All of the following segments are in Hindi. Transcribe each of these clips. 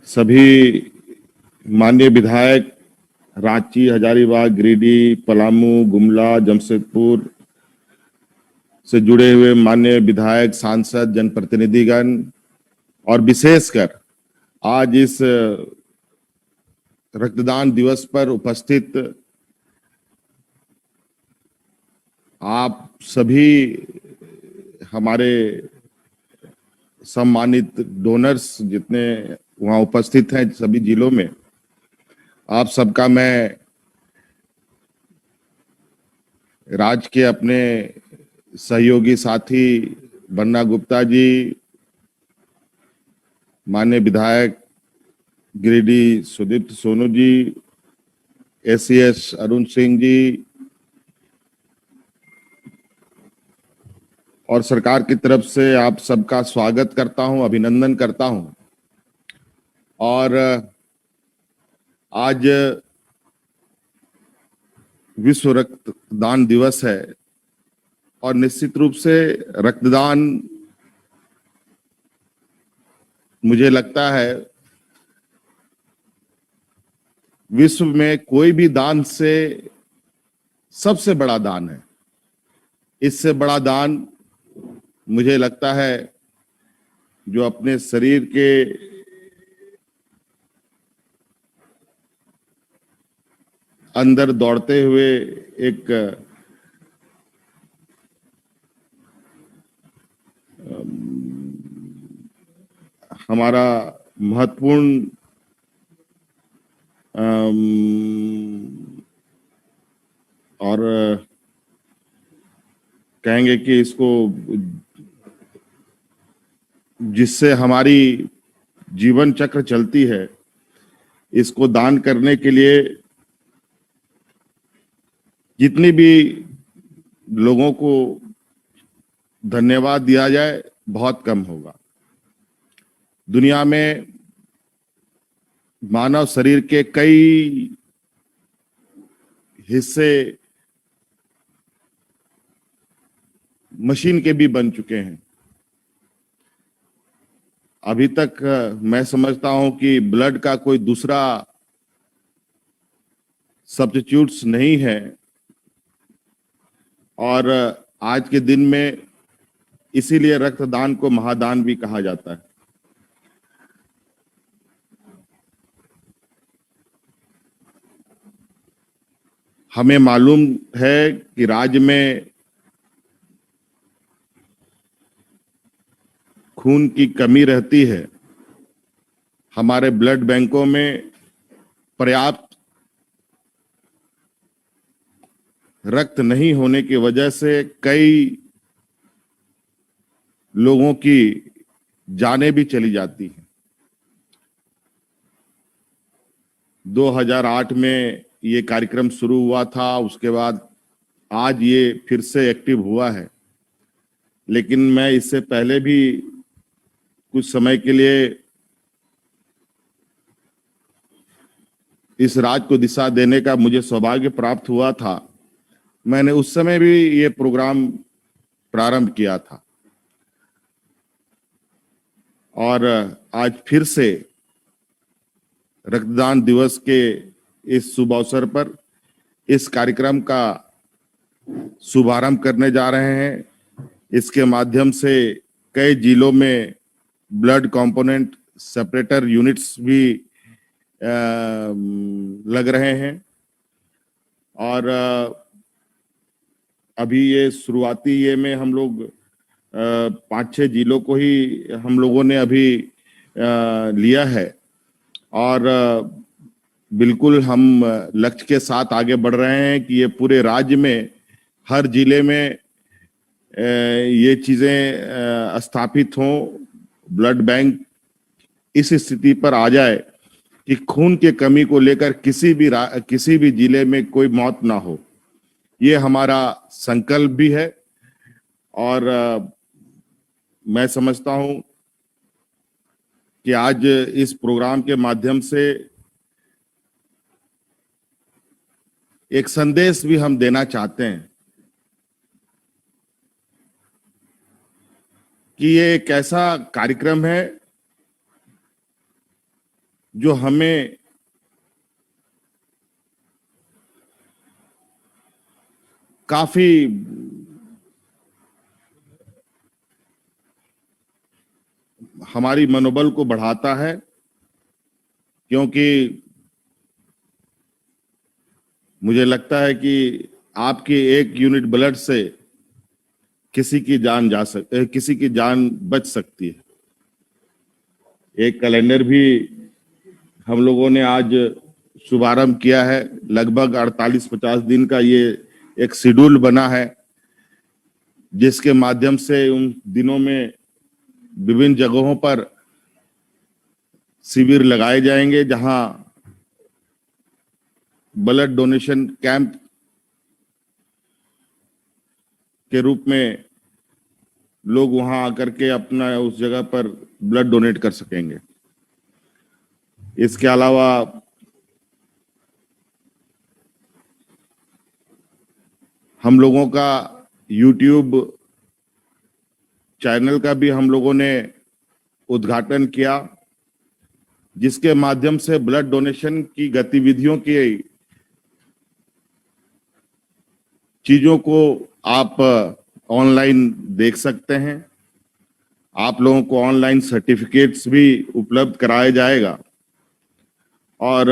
सभी माननीय विधायक रांची, हजारीबाग, गिरिडीह, पलामू, गुमला, जमशेदपुर से जुड़े हुए माननीय विधायक, सांसद, जनप्रतिनिधिगण और विशेषकर आज इस रक्तदान दिवस पर उपस्थित आप सभी हमारे सम्मानित डोनर्स जितने वहां उपस्थित हैं सभी जिलों में, आप सबका मैं राज्य के अपने सहयोगी साथी बन्ना गुप्ता जी, माननीय विधायक गिरिडीह सुदीप्त सोनू जी, एसीएस अरुण सिंह जी और सरकार की तरफ से आप सबका स्वागत करता हूं, अभिनंदन करता हूं। और आज विश्व रक्तदान दिवस है और निश्चित रूप से रक्तदान मुझे लगता है विश्व में कोई भी दान से सबसे बड़ा दान है। इससे बड़ा दान मुझे लगता है जो अपने शरीर के अंदर दौड़ते हुए एक हमारा महत्वपूर्ण और कहेंगे कि इसको जिससे हमारी जीवन चक्र चलती है, इसको दान करने के लिए जितनी भी लोगों को धन्यवाद दिया जाए बहुत कम होगा। दुनिया में मानव शरीर के कई हिस्से मशीन के भी बन चुके हैं। अभी तक मैं समझता हूं कि ब्लड का कोई दूसरा सब्स्टिट्यूट्स नहीं है और आज के दिन में इसीलिए रक्तदान को महादान भी कहा जाता है। हमें मालूम है कि राज्य में खून की कमी रहती है। हमारे ब्लड बैंकों में पर्याप्त रक्त नहीं होने की वजह से कई लोगों की जानें भी चली जाती हैं। 2008 में ये कार्यक्रम शुरू हुआ था, उसके बाद आज ये फिर से एक्टिव हुआ है। लेकिन मैं इससे पहले भी कुछ समय के लिए इस राज्य को दिशा देने का मुझे सौभाग्य प्राप्त हुआ था। मैंने उस समय भी ये प्रोग्राम प्रारंभ किया था और आज फिर से रक्तदान दिवस के इस शुभ अवसर पर इस कार्यक्रम का शुभारंभ करने जा रहे हैं। इसके माध्यम से कई जिलों में ब्लड कंपोनेंट सेपरेटर यूनिट्स भी लग रहे हैं और अभी ये शुरुआती ये में हम लोग 5-6 जिलों को ही हम लोगों ने अभी लिया है और बिल्कुल हम लक्ष्य के साथ आगे बढ़ रहे हैं कि ये पूरे राज्य में हर जिले में ये चीजें स्थापित हों, ब्लड बैंक इस स्थिति पर आ जाए कि खून की कमी को लेकर किसी भी जिले में कोई मौत ना हो। ये हमारा संकल्प भी है और मैं समझता हूं कि आज इस प्रोग्राम के माध्यम से एक संदेश भी हम देना चाहते हैं कि ये एक ऐसा कार्यक्रम है जो हमें काफी हमारी मनोबल को बढ़ाता है, क्योंकि मुझे लगता है कि आपकी एक यूनिट ब्लड से किसी की जान बच सकती है। एक कैलेंडर भी हम लोगों ने आज शुभारंभ किया है। लगभग 48-50 दिन का ये एक शेड्यूल बना है, जिसके माध्यम से उन दिनों में विभिन्न जगहों पर शिविर लगाए जाएंगे, जहां ब्लड डोनेशन कैंप के रूप में लोग वहां आकर के अपना उस जगह पर ब्लड डोनेट कर सकेंगे। इसके अलावा हम लोगों का YouTube चैनल का भी हम लोगों ने उद्घाटन किया, जिसके माध्यम से ब्लड डोनेशन की गतिविधियों की चीजों को आप ऑनलाइन देख सकते हैं। आप लोगों को ऑनलाइन सर्टिफिकेट्स भी उपलब्ध कराया जाएगा। और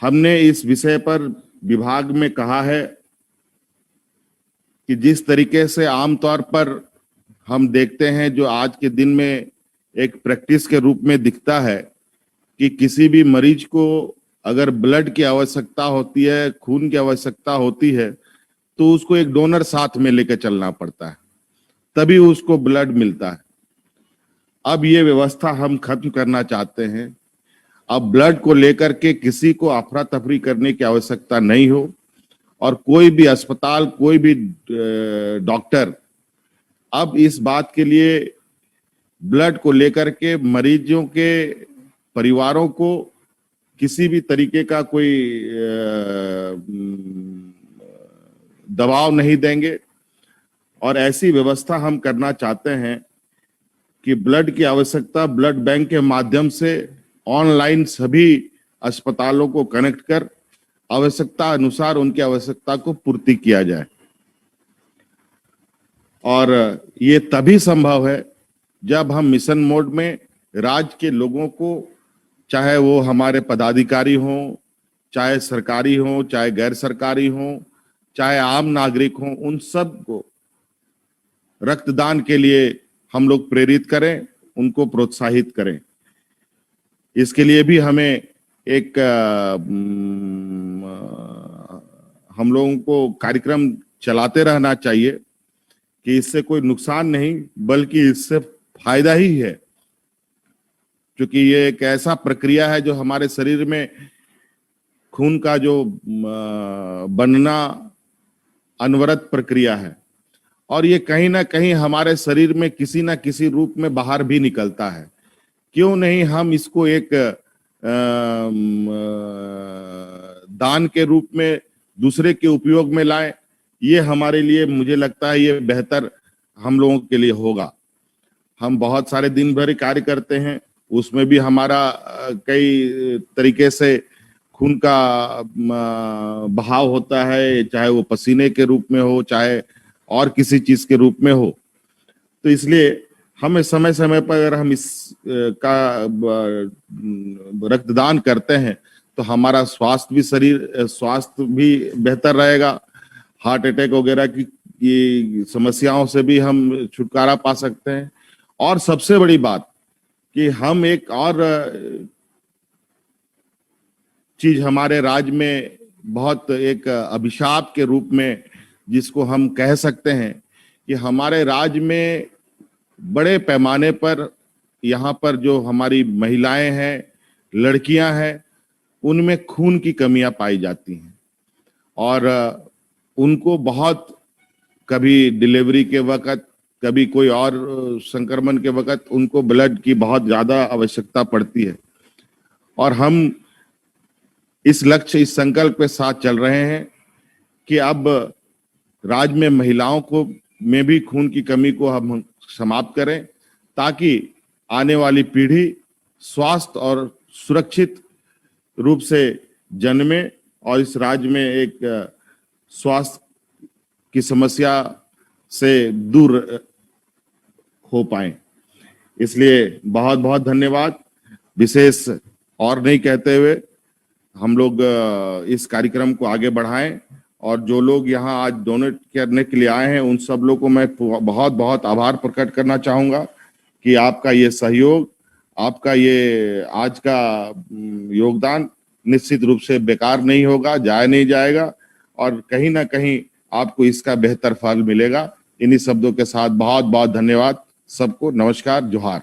हमने इस विषय पर विभाग में कहा है कि जिस तरीके से आमतौर पर हम देखते हैं, जो आज के दिन में एक प्रैक्टिस के रूप में दिखता है, कि किसी भी मरीज को अगर ब्लड की आवश्यकता होती है, खून की आवश्यकता होती है, तो उसको एक डोनर साथ में लेकर चलना पड़ता है, तभी उसको ब्लड मिलता है। अब ये व्यवस्था हम खत्म करना चाहते हैं। अब ब्लड को लेकर के किसी को अफरा तफरी करने की आवश्यकता नहीं हो, और कोई भी अस्पताल, कोई भी डॉक्टर अब इस बात के लिए ब्लड को लेकर के मरीजों के परिवारों को किसी भी तरीके का कोई दबाव नहीं देंगे। और ऐसी व्यवस्था हम करना चाहते हैं कि ब्लड की आवश्यकता ब्लड बैंक के माध्यम से ऑनलाइन सभी अस्पतालों को कनेक्ट कर आवश्यकता अनुसार उनकी आवश्यकता को पूर्ति किया जाए। और ये तभी संभव है जब हम मिशन मोड में राज्य के लोगों को, चाहे वो हमारे पदाधिकारी हों, चाहे सरकारी हों, चाहे गैर सरकारी हों, चाहे आम नागरिक हों, उन सब को रक्तदान के लिए हम लोग प्रेरित करें, उनको प्रोत्साहित करें। इसके लिए भी हमें एक हम लोगों को कार्यक्रम चलाते रहना चाहिए, कि इससे कोई नुकसान नहीं बल्कि इससे फायदा ही है, क्योंकि ये एक ऐसा प्रक्रिया है जो हमारे शरीर में खून का जो बनना अनवरत प्रक्रिया है, और ये कहीं ना कहीं हमारे शरीर में किसी ना किसी रूप में बाहर भी निकलता है। क्यों नहीं हम इसको एक दान के रूप में दूसरे के उपयोग में लाएं। ये हमारे लिए, मुझे लगता है ये बेहतर हम लोगों के लिए होगा। हम बहुत सारे दिन भर कार्य करते हैं, उसमें भी हमारा कई तरीके से खून का बहाव होता है, चाहे वो पसीने के रूप में हो, चाहे और किसी चीज के रूप में हो। तो इसलिए हमें समय समय पर अगर हम इस का रक्तदान करते हैं तो हमारा स्वास्थ्य भी बेहतर रहेगा। हार्ट अटैक वगैरह की समस्याओं से भी हम छुटकारा पा सकते हैं। और सबसे बड़ी बात कि हम एक और चीज हमारे राज्य में बहुत एक अभिशाप के रूप में जिसको हम कह सकते हैं, कि हमारे राज्य में बड़े पैमाने पर यहाँ पर जो हमारी महिलाएं हैं, लड़कियां हैं, उनमें खून की कमियां पाई जाती हैं। और उनको बहुत, कभी डिलीवरी के वक्त, कभी कोई और संक्रमण के वक्त उनको ब्लड की बहुत ज्यादा आवश्यकता पड़ती है। और हम इस लक्ष्य, इस संकल्प के साथ चल रहे हैं कि अब राज्य में महिलाओं को में भी खून की कमी को हम समाप्त करें, ताकि आने वाली पीढ़ी स्वास्थ्य और सुरक्षित रूप से जन्मे और इस राज्य में एक स्वास्थ्य की समस्या से दूर हो पाए। इसलिए बहुत बहुत धन्यवाद। विशेष और नहीं कहते हुए हम लोग इस कार्यक्रम को आगे बढ़ाएं और जो लोग यहाँ आज डोनेट करने के लिए आए हैं उन सब लोगों को मैं बहुत बहुत आभार प्रकट करना चाहूँगा कि आपका ये सहयोग, आपका ये आज का योगदान निश्चित रूप से बेकार नहीं होगा, जाया नहीं जाएगा और कहीं ना कहीं आपको इसका बेहतर फल मिलेगा। इन्हीं शब्दों के साथ बहुत बहुत धन्यवाद सबको। नमस्कार, जोहार।